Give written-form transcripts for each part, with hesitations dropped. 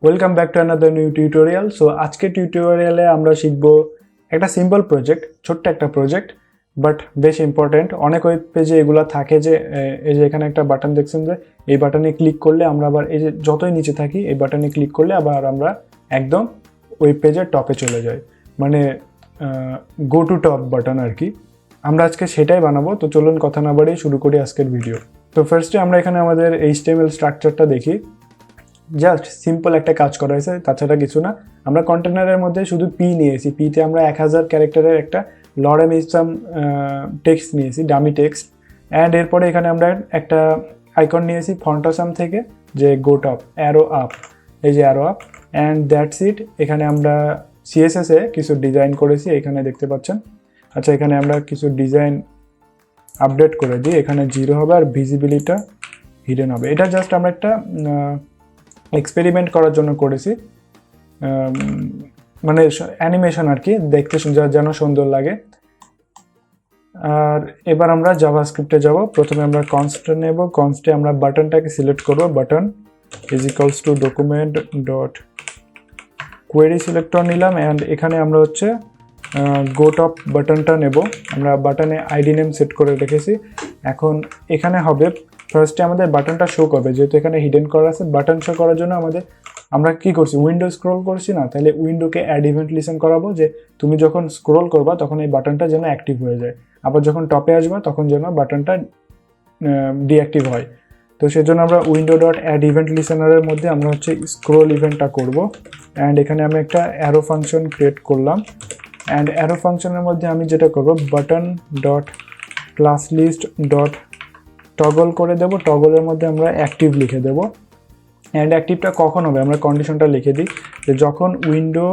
Welcome back to another new tutorial. So আজকে টিউটোরিয়ালে আমরা শিখব একটা সিম্পল প্রজেক্ট, ছোট্ট একটা প্রজেক্ট বাট বেশ ইম্পর্টেন্ট। অনেক ওয়েব পেজে এগুলো থাকে যে এই যে এখানে একটা বাটন দেখছেন, যে এই বাটনে ক্লিক করলে আমরা আবার এই যে যতই নিচে থাকি এই বাটনে ক্লিক করলে আবার আমরা একদম ওয়েব পেজের টপে চলে যাই, মানে গো টু টপ বাটন আর কি। আমরা আজকে সেটাই বানাবো। তো চলুন কথা না বাড়িয়ে শুরু করি আজকের ভিডিও। তো ফার্স্টে আমরা এখানে আমাদের HTML স্ট্রাকচারটা দেখি। জাস্ট সিম্পল একটা কাজ করা হয়েছে, তাছাড়া কিছু না। আমরা কন্টেনারের মধ্যে শুধু পি নিয়েছি, পিতে আমরা 1000 ক্যারেক্টারের একটা লরেম ইসলাম টেক্সট নিয়েছি, ডামি টেক্সট। অ্যান্ড এরপরে এখানে আমরা একটা আইকন নিয়েছি ফন্টাসাম থেকে, যে গো টপ অ্যারো আপ, এই যে arrow up, and that's it. এখানে আমরা CSS এ কিছু ডিজাইন করেছি, এখানে দেখতে পাচ্ছেন। আচ্ছা, এখানে আমরা কিছু ডিজাইন আপডেট করে দিই, এখানে 0 হবে আর ভিজিবিলিটিটা হিডেন হবে। এটা জাস্ট আমরা একটা এক্সপেরিমেন্ট করার জন্য করেছি, মানে অ্যানিমেশন আর কি, দেখতে যেন সুন্দর লাগে। আর এবার আমরা জাভাস্ক্রিপ্টে যাব। প্রথমে আমরা কনস্ট নেব, কনস্টে আমরা বাটনটাকে সিলেক্ট করব, button is equals to document dot query selector নিলাম। অ্যান্ড এখানে আমরা হচ্ছে গো টপ বাটনটা নেব। আমরা বাটনে আইডি নেম সেট করে রেখেছি। এখন এখানে হবে ফার্স্টে আমাদের বাটনটা শো করবে, যেহেতু এখানে হিডেন করা আছে। বাটন শো করার জন্য আমরা কি করছি, উইন্ডো স্ক্রোল করছি না, তাহলে উইন্ডোকে অ্যাড ইভেন্ট লিসেন করাবো, যে তুমি যখন স্ক্রোল করবা তখন এই বাটনটা যেন অ্যাক্টিভ হয়ে যায়, আবার যখন টপে আসবা তখন যেন বাটনটা ডিঅ্যাক্টিভ হয়। তো সেজন্য আমরা উইন্ডো ডট অ্যাড ইভেন্ট লিসেনারের মধ্যে আমরা হচ্ছে স্ক্রোল ইভেন্টটা করব। অ্যান্ড এখানে আমি একটা অ্যারো ফাংশন ক্রিয়েট করলাম। অ্যান্ড অ্যারো ফাংশনের মধ্যে আমি যেটা করব, button dot class list dot toggle করে দেবো। টগলের মধ্যে আমরা অ্যাক্টিভ লিখে দেবো। অ্যান্ড অ্যাক্টিভটা কখন হবে আমরা কন্ডিশনটা লিখে দিই, যে যখন উইন্ডো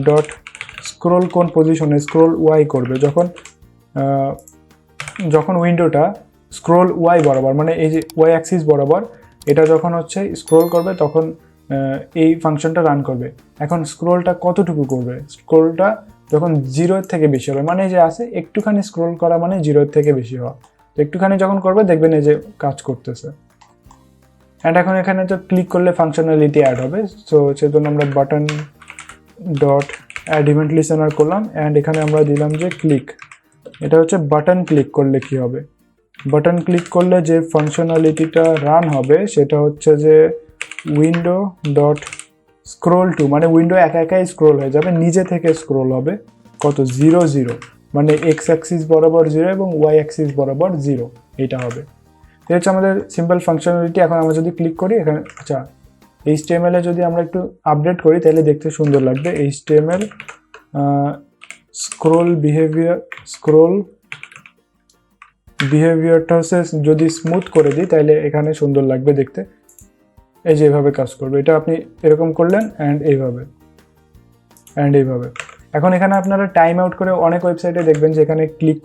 ডট স্ক্রোল কোন পজিশনে স্ক্রোল ওয়াই করবে, যখন উইন্ডোটা স্ক্রোল ওয়াই বরাবর, মানে এই যে ওয়াই অ্যাক্সিস বরাবর এটা যখন হচ্ছে স্ক্রোল করবে তখন এই ফাংশনটা রান করবে। এখন স্ক্রোলটা কতটুকু করবে, স্ক্রোলটা যখন 0 থেকে বেশি হবে, মানে যে আছে একটুখানি স্ক্রোল করা মানে 0 থেকে বেশি হওয়া। তো একটুখানি যখন করবে দেখবেন এই যে কাজ করতেছে। অ্যান্ড এখন এখানে তো ক্লিক করলে ফাংশনালিটি অ্যাড হবে। সো সেজন্য আমরা button dot add event listener করলাম। অ্যান্ড এখানে আমরা দিলাম যে ক্লিক, এটা হচ্ছে বাটন ক্লিক করলে কি হবে। বাটন ক্লিক করলে যে ফাংশনালিটিটা রান হবে সেটা হচ্ছে যে উইন্ডো ডট স্ক্রোল টু, মানে উইন্ডো একা একাই স্ক্রোল হয়ে যাবে, নিজে থেকে স্ক্রোল হবে কত 0 0, মানে এক্স অ্যাক্সিস বরাবর 0 এবং ওয়াই অ্যাক্সিস বরাবর 0, এইটা হবে। এটা হচ্ছে আমাদের সিম্পল ফাংশনালিটি। এখন আমরা যদি ক্লিক করি এখানে, আচ্ছা HTML এ যদি আমরা একটু আপডেট করি তাহলে দেখতে সুন্দর লাগবে। HTML স্ক্রোল বিহেভিয়ারটা হচ্ছে যদি স্মুথ করে দিই তাহলে এখানে সুন্দর লাগবে দেখতে। এই যে এইভাবে কাজ করবে, এটা আপনি এরকম করলেন অ্যান্ড এইভাবে। এখন এখানে আপনারা টাইম আউট করে অনেক ওয়েবসাইটে দেখবেন যে এখানে ক্লিক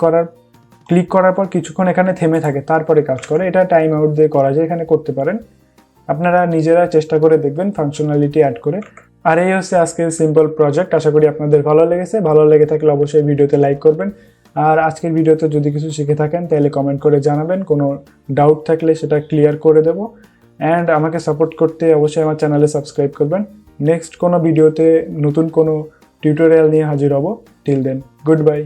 করার পর কিছুক্ষণ এখানে থেমে থাকে, তারপরে কাজ করে। এটা টাইম আউট দিয়ে করা যায়, এখানে করতে পারেন। আপনারা নিজেরা চেষ্টা করে দেখবেন ফাংশনালিটি অ্যাড করে। আর এই হচ্ছে আজকের সিম্পল প্রজেক্ট। আশা করি আপনাদের ভালো লেগেছে। ভালো লেগে থাকলে অবশ্যই ভিডিওতে লাইক করবেন। আর আজকের ভিডিওতে যদি কিছু শিখে থাকেন তাহলে কমেন্ট করে জানাবেন। কোনো ডাউট থাকলে সেটা ক্লিয়ার করে দেবো। অ্যান্ড আমাকে সাপোর্ট করতে অবশ্যই আমার চ্যানেলে সাবস্ক্রাইব করবেন। নেক্সট কোনো ভিডিওতে নতুন কোনো টিউটোরিয়াল নিয়ে হাজির হব। Till then, good by.